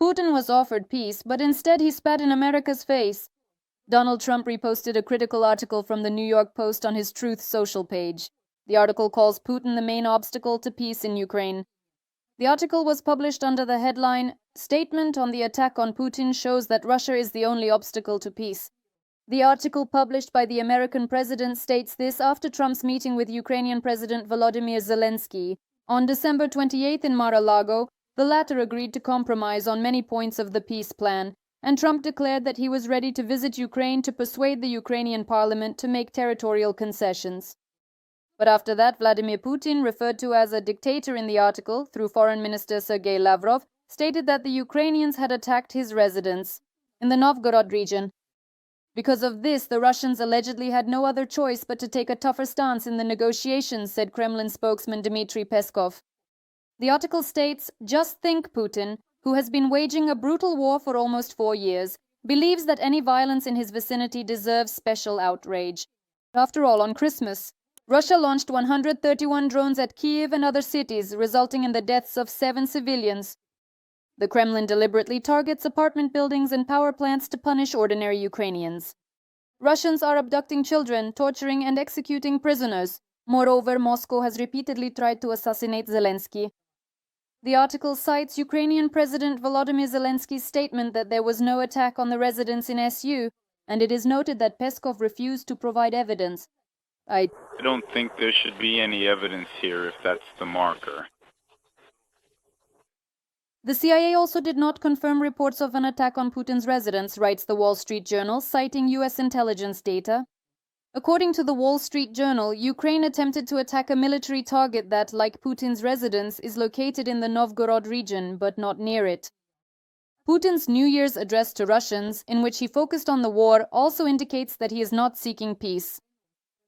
Putin was offered peace, but instead he spat in America's face. Donald Trump reposted a critical article from the New York Post on his Truth Social page. The article calls Putin the main obstacle to peace in Ukraine. The article was published under the headline, "Statement on the attack on Putin shows that Russia is the only obstacle to peace." The article published by the American president states this after Trump's meeting with Ukrainian President Volodymyr Zelensky. On December 28 in Mar-a-Lago, the latter agreed to compromise on many points of the peace plan, and Trump declared that he was ready to visit Ukraine to persuade the Ukrainian parliament to make territorial concessions. But after that, Vladimir Putin, referred to as a dictator in the article through Foreign Minister Sergei Lavrov, stated that the Ukrainians had attacked his residence in the Novgorod region. Because of this, the Russians allegedly had no other choice but to take a tougher stance in the negotiations, said Kremlin spokesman Dmitry Peskov. The article states, "Just think, Putin, who has been waging a brutal war for almost 4 years, believes that any violence in his vicinity deserves special outrage. After all, on Christmas, Russia launched 131 drones at Kyiv and other cities, resulting in the deaths of 7 civilians. The Kremlin deliberately targets apartment buildings and power plants to punish ordinary Ukrainians. Russians are abducting children, torturing and executing prisoners. Moreover, Moscow has repeatedly tried to assassinate Zelensky." The article cites Ukrainian President Volodymyr Zelensky's statement that there was no attack on the residence in SU, and it is noted that Peskov refused to provide evidence. I don't think there should be any evidence here if that's the marker. The CIA also did not confirm reports of an attack on Putin's residence, writes the Wall Street Journal, citing U.S. intelligence data. According to the Wall Street Journal, Ukraine attempted to attack a military target that, like Putin's residence, is located in the Novgorod region, but not near it. Putin's New Year's address to Russians, in which he focused on the war, also indicates that he is not seeking peace.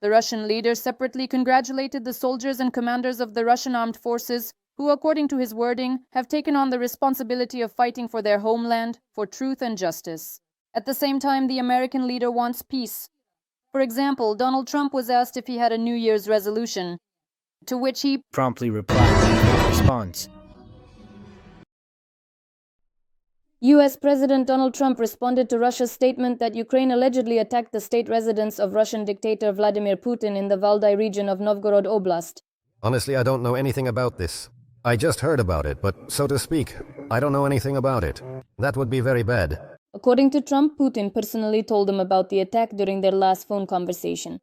The Russian leader separately congratulated the soldiers and commanders of the Russian armed forces, who, according to his wording, have taken on the responsibility of fighting for their homeland, for truth and justice. At the same time, the American leader wants peace. For example, Donald Trump was asked if he had a New Year's resolution, to which he promptly replied in response. U.S. President Donald Trump responded to Russia's statement that Ukraine allegedly attacked the state residence of Russian dictator Vladimir Putin in the Valday region of Novgorod Oblast. "Honestly, I don't know anything about this. I just heard about it, but, so to speak, I don't know anything about it. That would be very bad." According to Trump, Putin personally told him about the attack during their last phone conversation.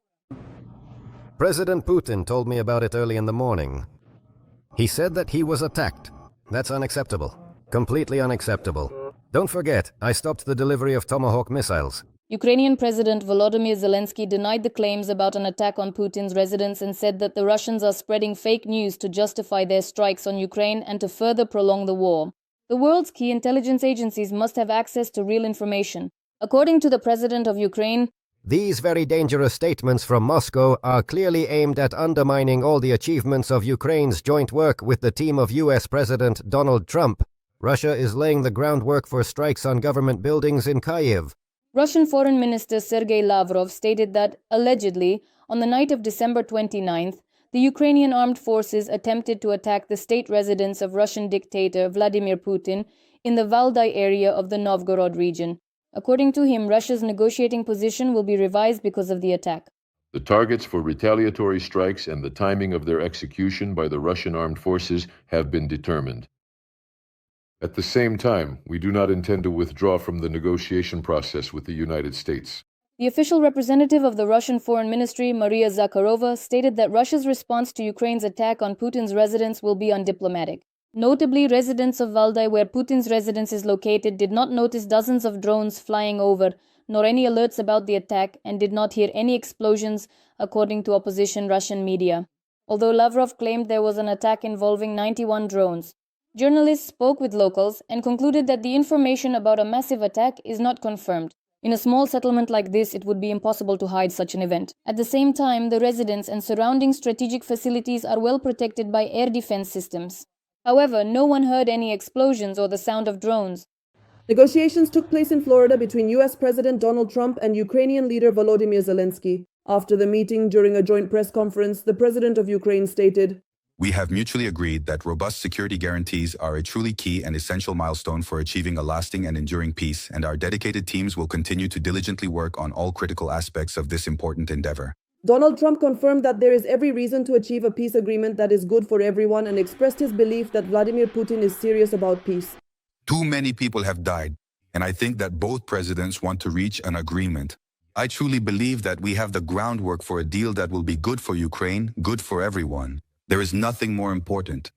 "President Putin told me about it early in the morning. He said that he was attacked. That's unacceptable. Completely unacceptable. Don't forget, I stopped the delivery of Tomahawk missiles." Ukrainian President Volodymyr Zelensky denied the claims about an attack on Putin's residence and said that the Russians are spreading fake news to justify their strikes on Ukraine and to further prolong the war. The world's key intelligence agencies must have access to real information. According to the President of Ukraine, "These very dangerous statements from Moscow are clearly aimed at undermining all the achievements of Ukraine's joint work with the team of U.S. President Donald Trump. Russia is laying the groundwork for strikes on government buildings in Kyiv." Russian Foreign Minister Sergei Lavrov stated that, allegedly, on the night of December 29th, the Ukrainian armed forces attempted to attack the state residence of Russian dictator Vladimir Putin in the Valday area of the Novgorod region. According to him, Russia's negotiating position will be revised because of the attack. "The targets for retaliatory strikes and the timing of their execution by the Russian armed forces have been determined. At the same time, we do not intend to withdraw from the negotiation process with the United States." The official representative of the Russian Foreign Ministry, Maria Zakharova, stated that Russia's response to Ukraine's attack on Putin's residence will be undiplomatic. Notably, residents of Valday, where Putin's residence is located, did not notice dozens of drones flying over, nor any alerts about the attack, and did not hear any explosions, according to opposition Russian media. Although Lavrov claimed there was an attack involving 91 drones. Journalists spoke with locals and concluded that the information about a massive attack is not confirmed. In a small settlement like this, it would be impossible to hide such an event. At the same time, the residents and surrounding strategic facilities are well protected by air defense systems. However, no one heard any explosions or the sound of drones. Negotiations took place in Florida between U.S. President Donald Trump and Ukrainian leader Volodymyr Zelensky. After the meeting, during a joint press conference, the president of Ukraine stated, We have mutually agreed that robust security guarantees are a truly key and essential milestone for achieving a lasting and enduring peace, and our dedicated teams will continue to diligently work on all critical aspects of this important endeavor. Donald Trump confirmed that there is every reason to achieve a peace agreement that is good for everyone and expressed his belief that Vladimir Putin is serious about peace. Too many people have died, and I think that both presidents want to reach an agreement. I truly believe that we have the groundwork for a deal that will be good for Ukraine, good for everyone. There is nothing more important.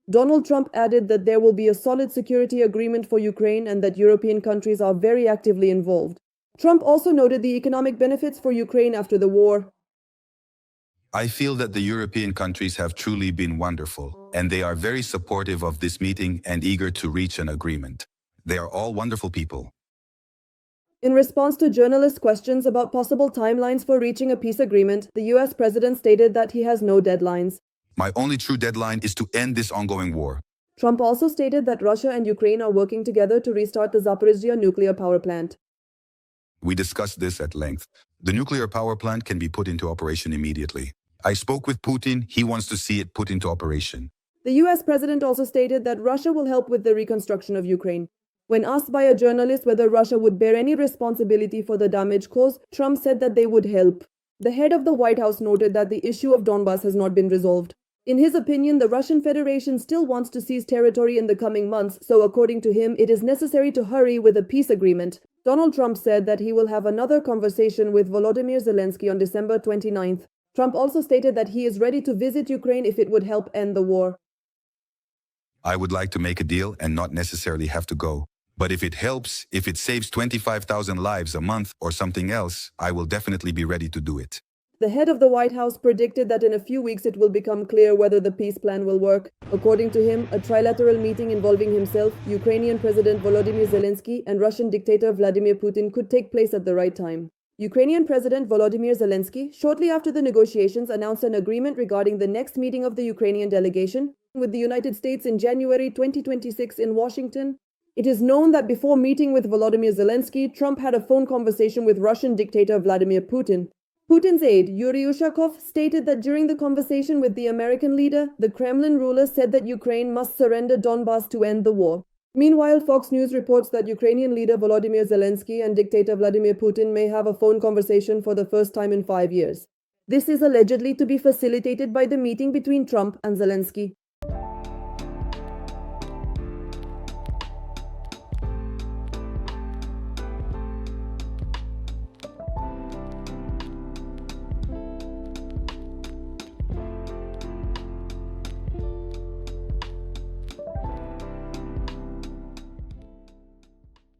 Donald Trump added that there will be a solid security agreement for Ukraine and that European countries are very actively involved. Trump also noted the economic benefits for Ukraine after the war. I feel that the European countries have truly been wonderful, and they are very supportive of this meeting and eager to reach an agreement. They are all wonderful people. In response to journalists' questions about possible timelines for reaching a peace agreement, the US president stated that he has no deadlines. My only true deadline is to end this ongoing war. Trump also stated that Russia and Ukraine are working together to restart the Zaporizhzhia nuclear power plant. We discussed this at length. The nuclear power plant can be put into operation immediately. I spoke with Putin. He wants to see it put into operation. The US president also stated that Russia will help with the reconstruction of Ukraine. When asked by a journalist whether Russia would bear any responsibility for the damage caused, Trump said that they would help. The head of the White House noted that the issue of Donbas has not been resolved. In his opinion, the Russian Federation still wants to seize territory in the coming months, so according to him, it is necessary to hurry with a peace agreement. Donald Trump said that he will have another conversation with Volodymyr Zelensky on December 29th. Trump also stated that he is ready to visit Ukraine if it would help end the war. I would like to make a deal and not necessarily have to go. But if it helps, if it saves 25,000 lives a month or something else, I will definitely be ready to do it. The head of the White House predicted that in a few weeks it will become clear whether the peace plan will work. According to him, a trilateral meeting involving himself, Ukrainian President Volodymyr Zelensky, and Russian dictator Vladimir Putin could take place at the right time. Ukrainian President Volodymyr Zelensky, shortly after the negotiations, announced an agreement regarding the next meeting of the Ukrainian delegation with the United States in January 2026 in Washington. It is known that before meeting with Volodymyr Zelensky, Trump had a phone conversation with Russian dictator Vladimir Putin. Putin's aide, Yuri Ushakov, stated that during the conversation with the American leader, the Kremlin ruler said that Ukraine must surrender Donbas to end the war. Meanwhile, Fox News reports that Ukrainian leader Volodymyr Zelensky and dictator Vladimir Putin may have a phone conversation for the first time in 5 years. This is allegedly to be facilitated by the meeting between Trump and Zelensky.